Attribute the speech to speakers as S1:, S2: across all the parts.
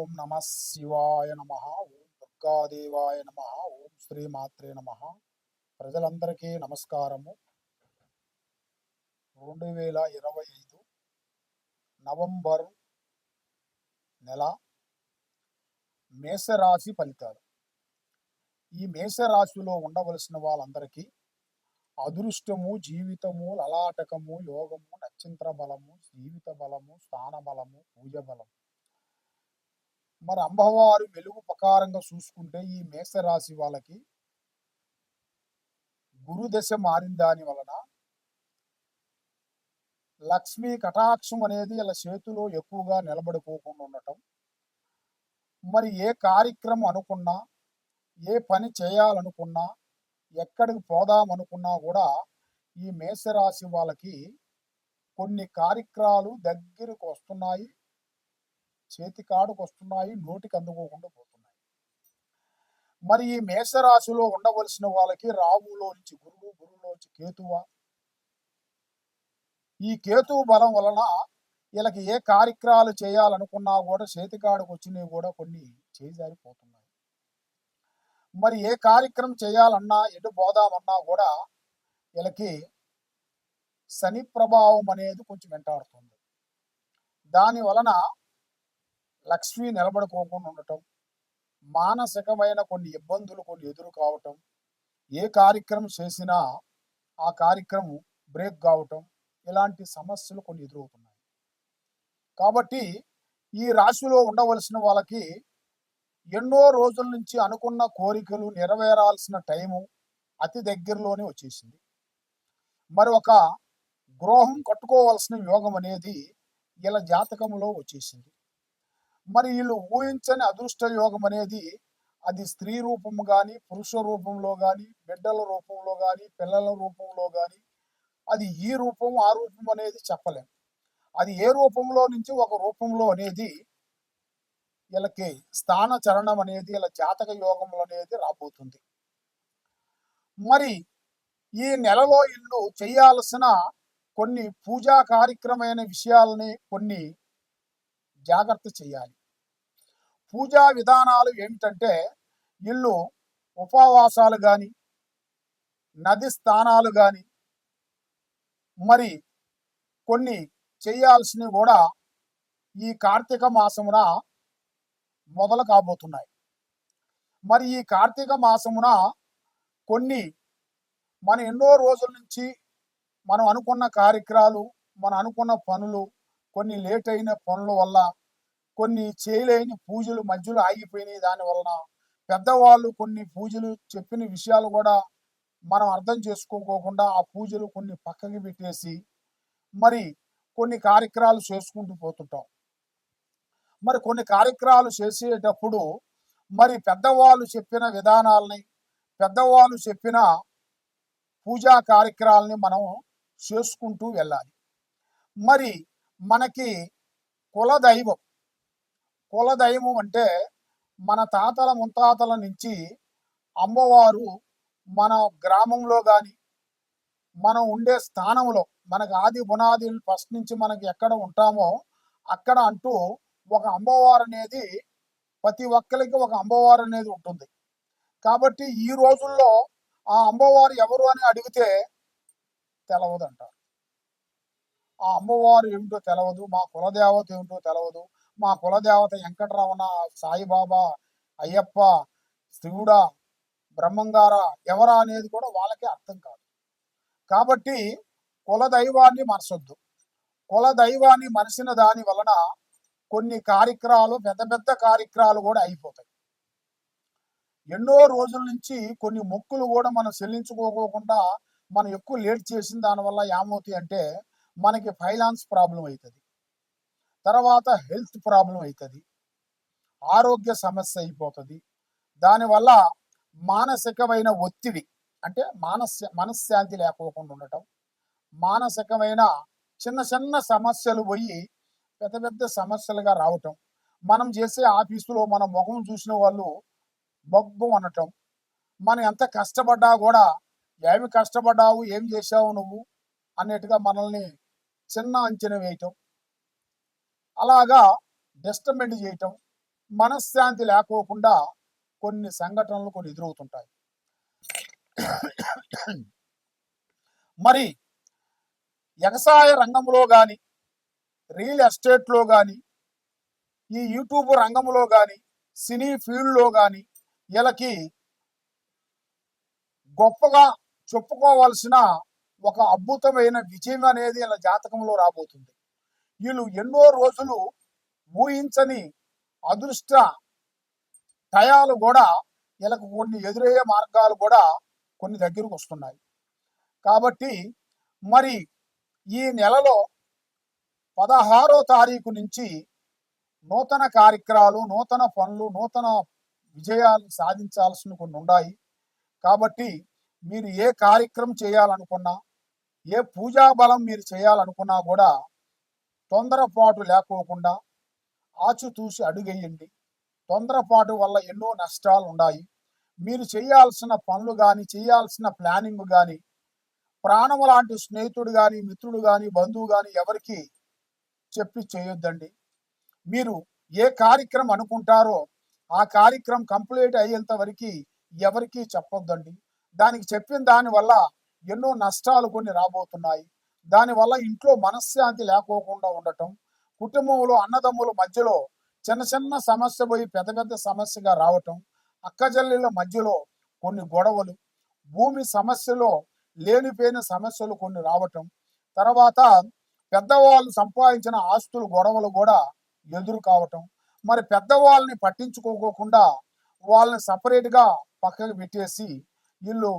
S1: ఓం నమ శివాయ నమ. ఓం దుర్గాదేవాయ నమ. ఓం శ్రీమాత్రే నమ. ప్రజలందరికీ నమస్కారము. 2025 నవంబర్ నెల మేషరాశి ఫలితాలు. ఈ మేషరాశిలో ఉండవలసిన వాళ్ళందరికీ అదృష్టము, జీవితము, లలాటకము, యోగము, నక్షత్ర బలము, జీవిత బలము, స్థాన బలము, పూజ బలము. మరి అమ్మవారు వెలుగు ప్రకారంగా చూసుకుంటే ఈ మేషరాశి వాళ్ళకి గురుదశ మారిన దాని వలన లక్ష్మీ కటాక్షం అనేది ఇలా చేతిలో ఎక్కువగా నిలబడిపోకుండా ఉండటం. మరి ఏ కార్యక్రమం అనుకున్నా, ఏ పని చేయాలనుకున్నా, ఎక్కడికి పోదామనుకున్నా కూడా ఈ మేషరాశి వాళ్ళకి కొన్ని కార్యక్రమాలు దగ్గరకు వస్తున్నాయి, చేతికాడుకు వస్తున్నాయి, నోటికి అందుకోకుండా పోతున్నాయి. మరి ఈ మేషరాశిలో ఉండవలసిన వాళ్ళకి రాహులో నుంచి గురువు, గురువులోంచి కేతువ. ఈ కేతువు బలం వలన వీళ్ళకి ఏ కార్యక్రమాలు చేయాలనుకున్నా కూడా చేతికాడుకు వచ్చినవి కూడా కొన్ని చేజారిపోతున్నాయి. మరి ఏ కార్యక్రమం చేయాలన్నా, ఎటు పోదామన్నా కూడా వీళ్ళకి శని ప్రభావం అనేది కొంచెం వెంటాడుతుంది. దాని వలన లక్ష్మి నిలబడుకోకుండా ఉండటం, మానసికమైన కొన్ని ఇబ్బందులు కొన్ని ఎదురు కావటం, ఏ కార్యక్రమం చేసినా ఆ కార్యక్రమం బ్రేక్ కావటం, ఇలాంటి సమస్యలు కొన్ని ఎదురవుతున్నాయి. కాబట్టి ఈ రాశిలో ఉండవలసిన వాళ్ళకి ఎన్నో రోజుల నుంచి అనుకున్న కోరికలు నెరవేరాల్సిన టైము అతి దగ్గరలోనే వచ్చేసింది. మరి ఒక గృహం కట్టుకోవాల్సిన యోగం అనేది వీళ్ళ జాతకంలో వచ్చేసింది. మరి వీళ్ళు ఊహించని అదృష్ట యోగం అనేది అది స్త్రీ రూపం కానీ, పురుష రూపంలో కానీ, బిడ్డల రూపంలో కానీ, పిల్లల రూపంలో కానీ, అది ఈ రూపం ఆ రూపం అనేది చెప్పలేం. అది ఏ రూపంలో నుంచి ఒక రూపంలో అనేది వీళ్ళకి స్థాన చరణం అనేది వీళ్ళ జాతక యోగంలో అనేది రాబోతుంది. మరి ఈ నెలలో ఇల్లు చేయాల్సిన కొన్ని పూజా కార్యక్రమైన విషయాలని కొన్ని జాగ్రత్త చేయాలి. పూజా విధానాలు ఏమిటంటే ఇల్లు ఉపవాసాలు కానీ, నది స్థానాలు కానీ, మరి కొన్ని చేయాల్సినవి కూడా ఈ కార్తీక మాసమున మొదలు కాబోతున్నాయి. మరి ఈ కార్తీక మాసమున కొన్ని మన ఎన్నో రోజుల నుంచి మనం అనుకున్న కార్యక్రమాలు, మనం అనుకున్న పనులు, కొన్ని లేట్ అయిన పనుల వల్ల, కొన్ని చేయలేని పూజలు మధ్యలో ఆగిపోయినాయి. దాని వలన పెద్దవాళ్ళు కొన్ని పూజలు చెప్పిన విషయాలు కూడా మనం అర్థం చేసుకోకుండా ఆ పూజలు కొన్ని పక్కకి పెట్టేసి మరి కొన్ని కార్యక్రమాలు చేసుకుంటూ పోతుంటాం. మరి కొన్ని కార్యక్రమాలు చేసేటప్పుడు మరి పెద్దవాళ్ళు చెప్పిన విధానాలని, పెద్దవాళ్ళు చెప్పిన పూజా కార్యక్రమాలని మనం చేసుకుంటూ వెళ్ళాలి. మరి మనకి కులదైవం, కులదైవం అంటే మన తాతల ముత్తాతల నుంచి అమ్మవారు మన గ్రామంలో కానీ, మనం ఉండే స్థానంలో, మనకు ఆది పునాది ఫస్ట్ నుంచి మనకి ఎక్కడ ఉంటామో అక్కడ అంటూ ఒక అమ్మవారు అనేది ప్రతి ఒక్కరికి ఒక అమ్మవారు అనేది ఉంటుంది. కాబట్టి ఈ రోజుల్లో ఆ అమ్మవారు ఎవరు అని అడిగితే తెలవదంటారు. ఆ అమ్మవారు ఏమిటో తెలవదు, మా కులదేవత ఏమిటో తెలవదు, మా కులదేవత వెంకటరమణ, సాయిబాబా, అయ్యప్ప, శివుడా, బ్రహ్మంగారా ఎవరా అనేది కూడా వాళ్ళకే అర్థం కాదు. కాబట్టి కులదైవాన్ని మరసొద్దు. కులదైవాన్ని మరిసిన దాని వలన కొన్ని కార్యక్రమాలు, పెద్ద పెద్ద కార్యక్రమాలు కూడా అయిపోతాయి. ఎన్నో రోజుల నుంచి కొన్ని మొక్కులు కూడా మనం చెల్లించుకోకుండా మనం ఎక్కువ లేట్ చేసిన దానివల్ల ఏమవుతాయి అంటే మనకి ఫైనాన్స్ ప్రాబ్లం అవుతుంది, తర్వాత హెల్త్ ప్రాబ్లం అవుతుంది, ఆరోగ్య సమస్య అయిపోతుంది. దానివల్ల మానసికమైన ఒత్తిడి అంటే మనశ్శాంతి లేకోకుండా ఉండటం, మానసికమైన చిన్న చిన్న సమస్యలు పోయి పెద్ద పెద్ద సమస్యలుగా రావటం, మనం చేసే ఆఫీసులో మన ముఖం చూసిన వాళ్ళు బొగ్గు అనటం, మనం ఎంత కష్టపడ్డా కూడా ఏమి కష్టపడ్డావు, ఏం చేసావు నువ్వు అన్నట్టుగా మనల్ని చిన్న అంచనా వేయటం, అలాగా డిస్టర్బెంట్ చేయటం, మనశ్శాంతి లేకోకుండా కొన్ని సంఘటనలు కొన్ని ఎదురవుతుంటాయి. మరి వ్యవసాయ రంగంలో కానీ, రియల్ ఎస్టేట్లో కానీ, ఈ యూట్యూబ్ రంగంలో కానీ, సినీ ఫీల్డ్లో కానీ వీళ్ళకి గొప్పగా చెప్పుకోవాల్సిన ఒక అద్భుతమైన విజయం అనేది వీళ్ళ జాతకంలో రాబోతుంది. వీళ్ళు ఎన్నో రోజులు ఊహించని అదృష్ట టయాలు కూడా వీళ్ళకు కొన్ని ఎదురయ్యే మార్గాలు కూడా కొన్ని దగ్గరకు వస్తున్నాయి. కాబట్టి మరి ఈ నెలలో 16వ తారీఖు నుంచి నూతన కార్యక్రమాలు, నూతన పనులు, నూతన విజయాలు సాధించాల్సిన కొన్ని ఉన్నాయి. కాబట్టి మీరు ఏ కార్యక్రమం చేయాలనుకున్నా, ఏ పూజా బలం మీరు చేయాలనుకున్నా కూడా తొందరపాటు లేకోకుండా ఆచితూచి అడుగేయండి. తొందరపాటు వల్ల ఎన్నో నష్టాలు ఉన్నాయి. మీరు చేయాల్సిన పనులు కానీ, చేయాల్సిన ప్లానింగ్ కానీ ప్రాణం లాంటి స్నేహితుడు కానీ, మిత్రుడు కానీ, బంధువు కానీ ఎవరికి చెప్పి చేయొద్దండి. మీరు ఏ కార్యక్రమం అనుకుంటారో ఆ కార్యక్రమం కంప్లీట్ అయ్యేంత వరకు ఎవరికి చెప్పొద్దండి. దానికి చెప్పిన దానివల్ల ఎన్నో నష్టాలు కొన్ని రాబోతున్నాయి. దానివల్ల ఇంట్లో మనశ్శాంతి లేకోకుండా ఉండటం, కుటుంబంలో అన్నదమ్ముల మధ్యలో చిన్న చిన్న సమస్య పోయి పెద్ద పెద్ద సమస్యగా రావటం, అక్కజల్లుల మధ్యలో కొన్ని గొడవలు, భూమి సమస్యలో లేనిపోయిన సమస్యలు కొన్ని రావటం, తర్వాత పెద్దవాళ్ళు సంపాదించిన ఆస్తులు గొడవలు కూడా ఎదురు కావటం, మరి పెద్దవాళ్ళని పట్టించుకోకుండా వాళ్ళని సపరేట్గా పక్కకు పెట్టేసి వీళ్ళు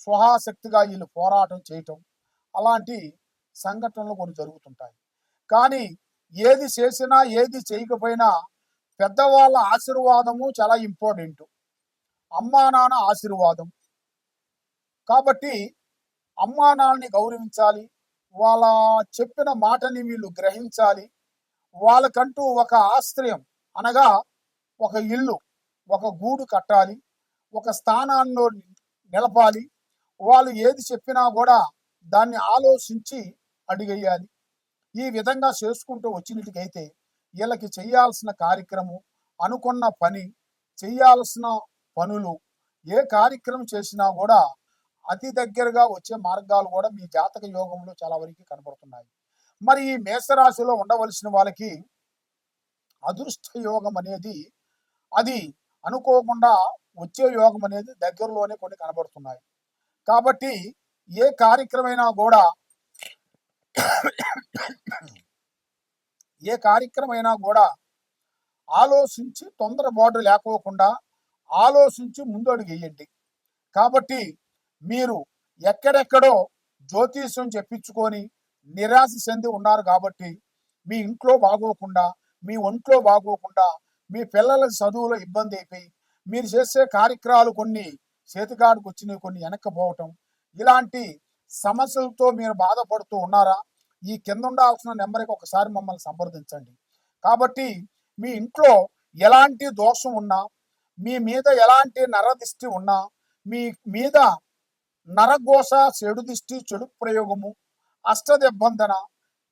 S1: స్వహాశక్తిగా వీళ్ళు పోరాటం చేయటం, అలాంటి సంఘటనలు కొన్ని జరుగుతుంటాయి. కానీ ఏది చేసినా ఏది చేయకపోయినా పెద్దవాళ్ళ ఆశీర్వాదము చాలా ఇంపార్టెంట్. అమ్మా నాన్న ఆశీర్వాదం. కాబట్టి అమ్మా నాన్నని గౌరవించాలి. వాళ్ళ చెప్పిన మాటని వీళ్ళు గ్రహించాలి. వాళ్ళకంటూ ఒక ఆశ్రయం అనగా ఒక ఇల్లు, ఒక గూడు కట్టాలి, ఒక స్థానాల్లో నిలపాలి. వాళ్ళు ఏది చెప్పినా కూడా దాన్ని ఆలోచించి అడిగేయాలి. ఈ విధంగా చేసుకుంటూ వచ్చినట్టుకైతే వీళ్ళకి చేయాల్సిన కార్యక్రమం, అనుకున్న పని, చేయాల్సిన పనులు, ఏ కార్యక్రమం చేసినా కూడా అతి దగ్గరగా వచ్చే మార్గాలు కూడా మీ జాతక యోగంలో చాలా వరకు కనబడుతున్నాయి. మరి ఈ మేషరాశిలో ఉండవలసిన వాళ్ళకి అదృష్ట యోగం అనేది అది అనుకోకుండా వచ్చే యోగం అనేది దగ్గరలోనే కొన్ని కనబడుతున్నాయి. కాబట్టి ఏ కార్యక్రమైనా కూడా ఆలోచించి తొందరపాటు లేకోకుండా ఆలోచించి ముందడుగు వేయండి. కాబట్టి మీరు ఎక్కడెక్కడో జ్యోతిష్యం చెప్పించుకొని నిరాశ చెంది ఉన్నారు. కాబట్టి మీ ఇంట్లో బాగోకుండా, మీ ఒంట్లో బాగోకుండా, మీ పిల్లల చదువులో ఇబ్బంది అయిపోయి మీరు చేసే కార్యక్రమాలు కొన్ని చేతికాడికి వచ్చినవి, కొన్ని వెనక్కిపోవటం, ఇలాంటి సమస్యలతో మీరు బాధపడుతూ ఉన్నారా? ఈ కింద ఉండాల్సిన నెంబర్కి ఒకసారి మమ్మల్ని సంప్రదించండి. కాబట్టి మీ ఇంట్లో ఎలాంటి దోషం ఉన్నా, మీ మీద ఎలాంటి నరదిష్టి ఉన్నా, మీ మీద నరఘోష, చెడు దిష్టి, చెడు ప్రయోగము, అష్టదిబ్బందన,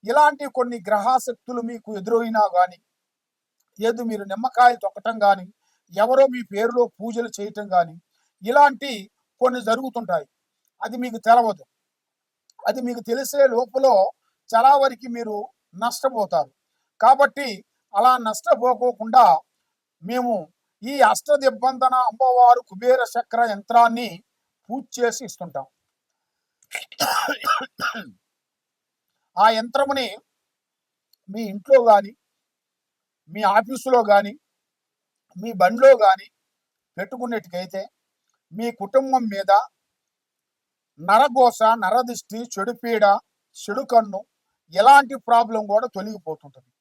S1: ఇలాంటి కొన్ని గ్రహాశక్తులు మీకు ఎదురైనా కానీ, ఏదో మీరు నిమ్మకాయలు తొక్కటం కానీ, ఎవరో మీ పేరులో పూజలు చేయటం కానీ, ఇలాంటి కొన్ని జరుగుతుంటాయి. అది మీకు తెలవదు. అది మీకు తెలిసే లోపల చాలా వరకు మీరు నష్టపోతారు. కాబట్టి అలా నష్టపోకోకుండా మేము ఈ అష్టదిబ్బందన అమ్మవారు కుబేర చక్ర యంత్రాన్ని పూజ చేసి ఇస్తుంటాం. ఆ యంత్రముని మీ ఇంట్లో కానీ, మీ ఆఫీసులో కానీ, మీ బండిలో కానీ పెట్టుకున్నట్టుకైతే మీ కుటుంబం మీద నరఘోష, నరదిష్టి, చెడుపీడ, చెడు కన్ను, ఎలాంటి ప్రాబ్లం కూడా తొలగిపోతుంటుంది.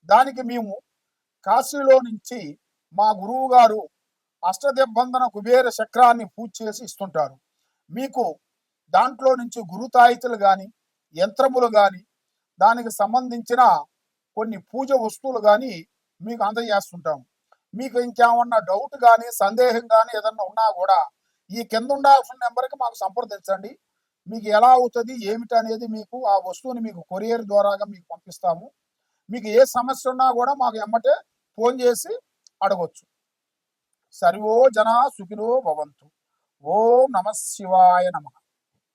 S1: దానికి మేము కాశీలో నుంచి మా గురువు గారు అష్టదిబ్బందన కుబేర చక్రాన్ని పూజ చేసి ఇస్తుంటారు. మీకు దాంట్లో నుంచి గురుతాయితులు కానీ, యంత్రములు కానీ, దానికి సంబంధించిన కొన్ని పూజ వస్తువులు కానీ మీకు అందజేస్తుంటాము. మీకు ఇంకేమన్నా డౌట్ కానీ, సందేహం కానీ ఏదన్నా ఉన్నా కూడా ఈ కింద ఉండాల్సిన నెంబర్కి మాకు సంప్రదించండి. మీకు ఎలా అవుతుంది ఏమిటి అనేది మీకు ఆ వస్తువుని మీకు కొరియర్ ద్వారాగా మీకు పంపిస్తాము. మీకు ఏ సమస్య ఉన్నా కూడా మాకు ఎమ్మటే ఫోన్ చేసి అడగొచ్చు. సర్వో జనా సుఖినో భవంతు. ఓం నమ శివాయ నమః.